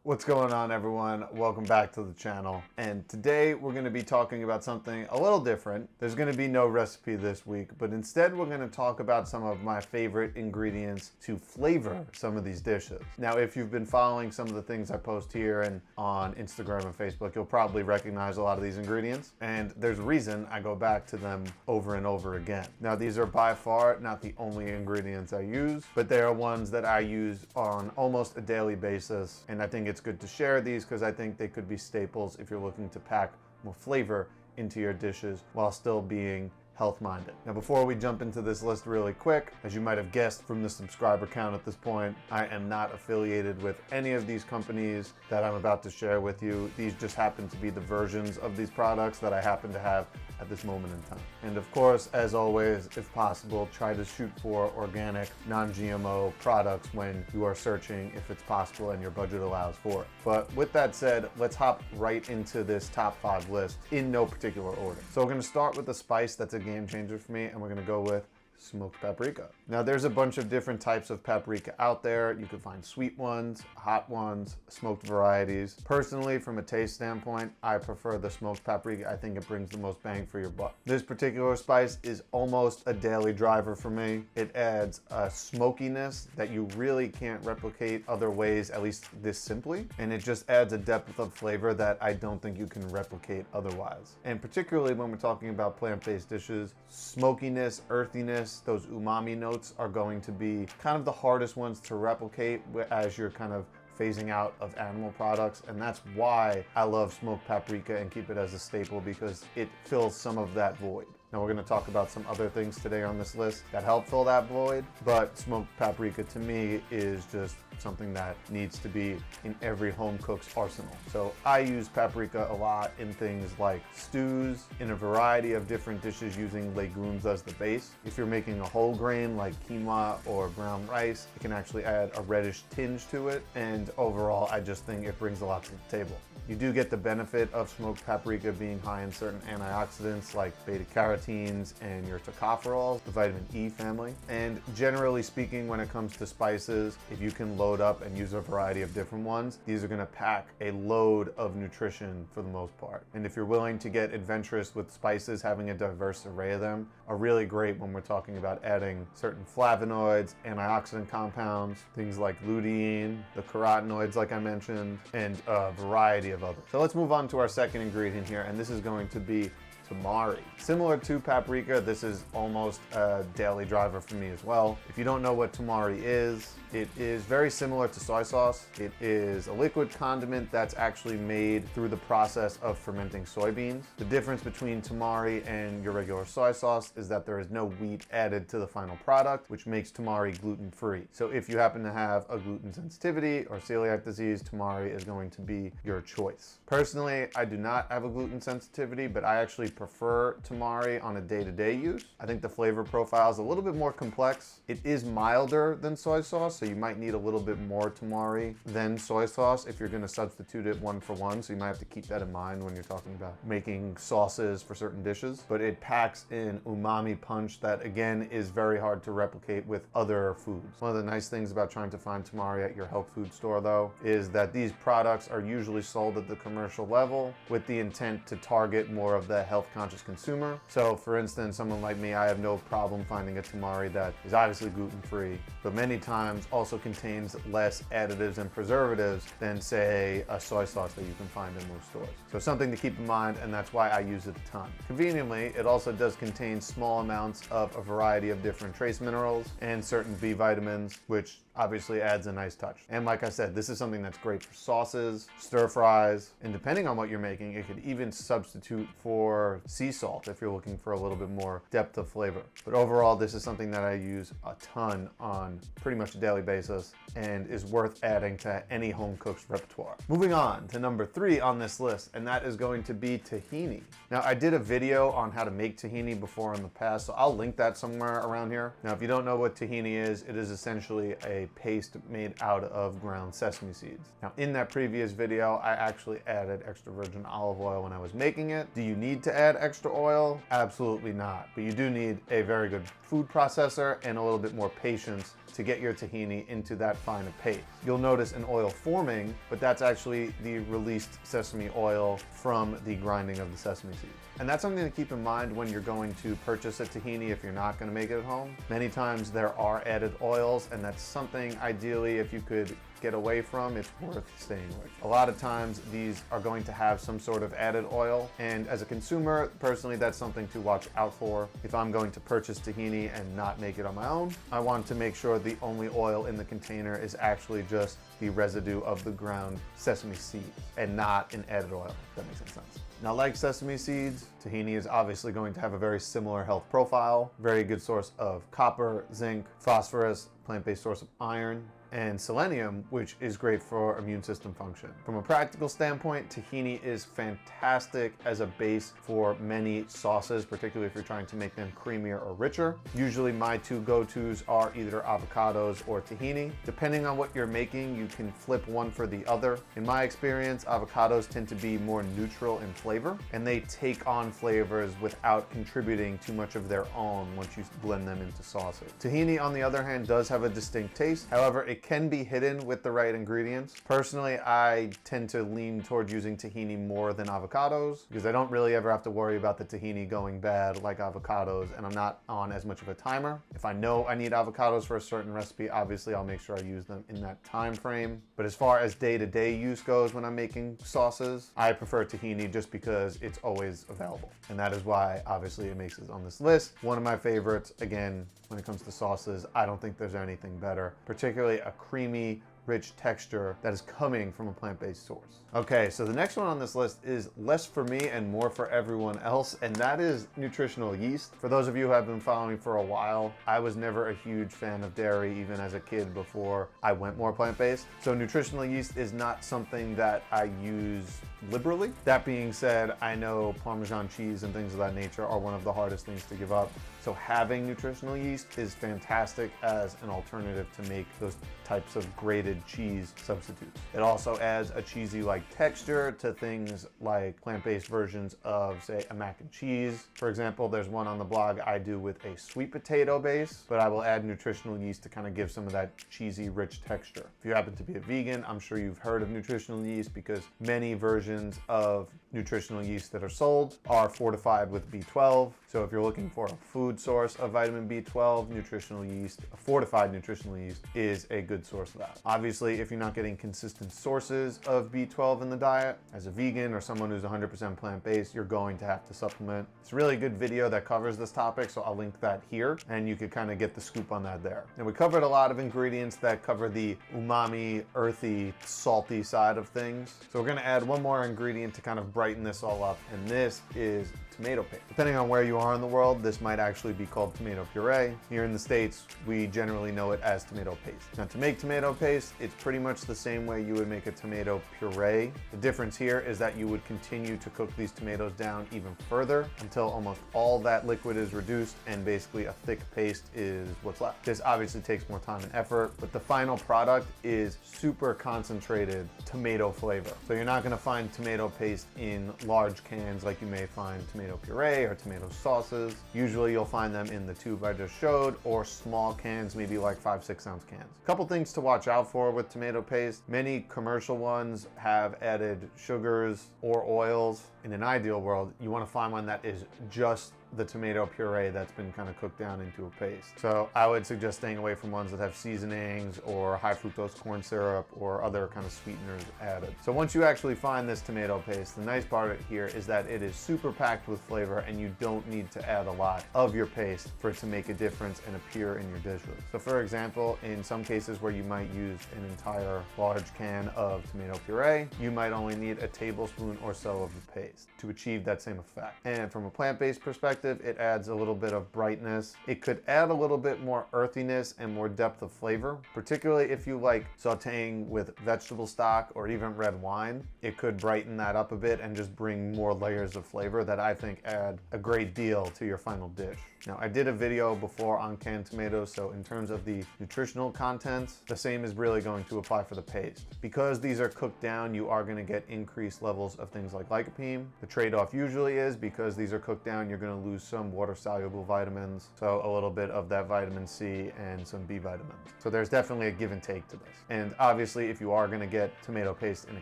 What's going on, everyone? Welcome back to the channel. And today we're going to be talking about something a little different. There's going to be no recipe this week, but instead we're going to talk about some of my favorite ingredients to flavor some of these dishes. Now, if you've been following some of the things I post here and on Instagram and Facebook, you'll probably recognize a lot of these ingredients. And there's a reason I go back to them over and over again. Now, these are by far not the only ingredients I use, but they are ones that I use on almost a daily basis. And I think it's good to share these because I think they could be staples if you're looking to pack more flavor into your dishes while still being health-minded. Now, before we jump into this list really quick, as you might have guessed from the subscriber count at this point, I am not affiliated with any of these companies that I'm about to share with you. These just happen to be the versions of these products that I happen to have at this moment in time. And of course, as always, if possible, try to shoot for organic, non-GMO products when you are searching, if it's possible and your budget allows for it. But with that said, let's hop right into this top 5 list in no particular order. So we're gonna start with a spice that's a game changer for me, and we're gonna go with smoked paprika. Now, there's a bunch of different types of paprika out there. You can find sweet ones, hot ones, smoked varieties. Personally, from a taste standpoint, I prefer the smoked paprika. I think it brings the most bang for your buck. This particular spice is almost a daily driver for me. It adds a smokiness that you really can't replicate other ways, at least this simply. And it just adds a depth of flavor that I don't think you can replicate otherwise. And particularly when we're talking about plant-based dishes, smokiness, earthiness, those umami notes are going to be kind of the hardest ones to replicate as you're kind of phasing out of animal products. And that's why I love smoked paprika and keep it as a staple, because it fills some of that void. Now, we're going to talk about some other things today on this list that help fill that void, but smoked paprika to me is just something that needs to be in every home cook's arsenal. So I use paprika a lot in things like stews, in a variety of different dishes using legumes as the base. If you're making a whole grain like quinoa or brown rice, it can actually add a reddish tinge to it. And overall, I just think it brings a lot to the table. You do get the benefit of smoked paprika being high in certain antioxidants like beta-carotenes and your tocopherols, the vitamin E family. And generally speaking, when it comes to spices, if you can load up and use a variety of different ones, these are going to pack a load of nutrition for the most part. And if you're willing to get adventurous with spices, having a diverse array of them are really great when we're talking about adding certain flavonoids, antioxidant compounds, things like lutein, the carotenoids like I mentioned, and a variety of others. So let's move on to our second ingredient here, and this is going to be Tamari. Similar to paprika, this is almost a daily driver for me as well. If you don't know what tamari is, it is very similar to soy sauce. It is a liquid condiment that's actually made through the process of fermenting soybeans. The difference between tamari and your regular soy sauce is that there is no wheat added to the final product, which makes tamari gluten-free. So if you happen to have a gluten sensitivity or celiac disease, tamari is going to be your choice. Personally, I do not have a gluten sensitivity, but I actually prefer tamari on a day-to-day use. I think the flavor profile is a little bit more complex. It is milder than soy sauce, so you might need a little bit more tamari than soy sauce if you're going to substitute it one for one. So you might have to keep that in mind when you're talking about making sauces for certain dishes. But it packs in umami punch that, again, is very hard to replicate with other foods. One of the nice things about trying to find tamari at your health food store, though, is that these products are usually sold at the commercial level with the intent to target more of the health conscious consumer. So for instance, someone like me, I have no problem finding a tamari that is obviously gluten-free, but many times also contains less additives and preservatives than, say, a soy sauce that you can find in most stores. So something to keep in mind, and that's why I use it a ton. Conveniently, it also does contain small amounts of a variety of different trace minerals and certain B vitamins, which obviously adds a nice touch. And like I said, this is something that's great for sauces, stir fries, and depending on what you're making, it could even substitute for sea salt if you're looking for a little bit more depth of flavor. But overall, this is something that I use a ton on pretty much a daily basis and is worth adding to any home cook's repertoire. Moving on to number 3 on this list, and that is going to be tahini. Now, I did a video on how to make tahini before in the past, so I'll link that somewhere around here. Now, if you don't know what tahini is, it is essentially a paste made out of ground sesame seeds. Now, in that previous video, I actually added extra virgin olive oil when I was making it. Do you need to add extra oil? Absolutely not. But you do need a very good food processor and a little bit more patience to get your tahini into that finer paste. You'll notice an oil forming, but that's actually the released sesame oil from the grinding of the sesame seeds. And that's something to keep in mind when you're going to purchase a tahini if you're not going to make it at home. Many times there are added oils, and that's something ideally, if you could get away from, it's worth staying away from. A lot of times these are going to have some sort of added oil, and as a consumer, personally, that's something to watch out for. If I'm going to purchase tahini and not make it on my own, I want to make sure the only oil in the container is actually just the residue of the ground sesame seed and not an added oil, if that makes any sense. Now, like sesame seeds, tahini is obviously going to have a very similar health profile, very good source of copper, zinc, phosphorus, plant-based source of iron, and selenium, which is great for immune system function. From a practical standpoint, tahini is fantastic as a base for many sauces, particularly if you're trying to make them creamier or richer. Usually my two go-tos are either avocados or tahini. Depending on what you're making, you can flip one for the other. In my experience, avocados tend to be more neutral in flavor, and they take on flavors without contributing too much of their own once you blend them into sauces. Tahini, on the other hand, does have a distinct taste. However, it can be hidden with the right ingredients. Personally, I tend to lean toward using tahini more than avocados because I don't really ever have to worry about the tahini going bad like avocados, and I'm not on as much of a timer. If I know I need avocados for a certain recipe, obviously I'll make sure I use them in that time frame. But as far as day-to-day use goes when I'm making sauces, I prefer tahini just because it's always available. And that is why obviously it makes it on this list. One of my favorites, again, when it comes to sauces, I don't think there's anything better, particularly a creamy, rich texture that is coming from a plant-based source. Okay, so the next one on this list is less for me and more for everyone else, and that is nutritional yeast. For those of you who have been following me for a while, I was never a huge fan of dairy, even as a kid before I went more plant-based. So nutritional yeast is not something that I use liberally. That being said, I know Parmesan cheese and things of that nature are one of the hardest things to give up. So having nutritional yeast is fantastic as an alternative to make those types of grated cheese substitutes. It also adds a cheesy-like texture to things like plant-based versions of, say, a mac and cheese. For example, there's one on the blog I do with a sweet potato base, but I will add nutritional yeast to kind of give some of that cheesy, rich texture. If you happen to be a vegan, I'm sure you've heard of nutritional yeast because many versions of nutritional yeast that are sold are fortified with B12. So if you're looking for a food source of vitamin B12, nutritional yeast, a fortified nutritional yeast, is a good source of that. Obviously, if you're not getting consistent sources of B12 in the diet, as a vegan or someone who's 100% plant-based, you're going to have to supplement. It's a really good video that covers this topic, so I'll link that here, and you could kind of get the scoop on that there. And we covered a lot of ingredients that cover the umami, earthy, salty side of things. So we're gonna add one more ingredient to kind of brighten this all up, and this is tomato paste. Depending on where you are in the world, this might actually be called tomato puree. Here in the States, we generally know it as tomato paste. Now, to make tomato paste, it's pretty much the same way you would make a tomato puree. The difference here is that you would continue to cook these tomatoes down even further until almost all that liquid is reduced and basically a thick paste is what's left. This obviously takes more time and effort, but the final product is super concentrated tomato flavor. So you're not gonna find tomato paste in large cans like you may find tomato puree or tomato sauces. Usually you'll find them in the tube I just showed or small cans, maybe like 5-6 ounce cans. A couple things to watch out for with tomato paste. Many commercial ones have added sugars or oils. In an ideal world, you want to find one that is just the tomato puree that's been kind of cooked down into a paste. So I would suggest staying away from ones that have seasonings or high fructose corn syrup or other kind of sweeteners added. So once you actually find this tomato paste, the nice part here is that it is super packed with flavor and you don't need to add a lot of your paste for it to make a difference and appear in your dishes. So for example, in some cases where you might use an entire large can of tomato puree, you might only need a tablespoon or so of the paste to achieve that same effect. And from a plant-based perspective, it adds a little bit of brightness. It could add a little bit more earthiness and more depth of flavor, particularly if you like sauteing with vegetable stock or even red wine. It could brighten that up a bit and just bring more layers of flavor that I think add a great deal to your final dish. Now, I did a video before on canned tomatoes, so in terms of the nutritional content, the same is really going to apply for the paste. Because these are cooked down, you are going to get increased levels of things like lycopene. The trade-off usually is because these are cooked down, you're going to lose some water-soluble vitamins, so a little bit of that vitamin C and some B vitamins. So there's definitely a give and take to this. And obviously, if you are gonna get tomato paste in a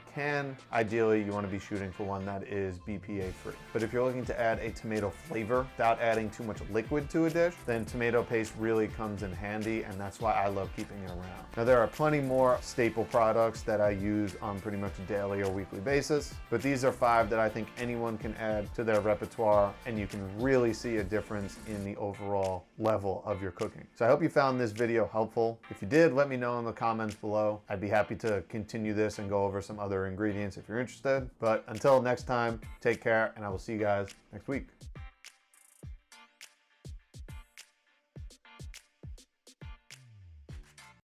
can, ideally you wanna be shooting for one that is BPA free. But if you're looking to add a tomato flavor without adding too much liquid to a dish, then tomato paste really comes in handy, and that's why I love keeping it around. Now there are plenty more staple products that I use on pretty much a daily or weekly basis, but these are 5 that I think anyone can add to their repertoire, and you can really see a difference in the overall level of your cooking. So I hope you found this video helpful. If you did, let me know in the comments below. I'd be happy to continue this and go over some other ingredients if you're interested. But until next time, take care, and I will see you guys next week.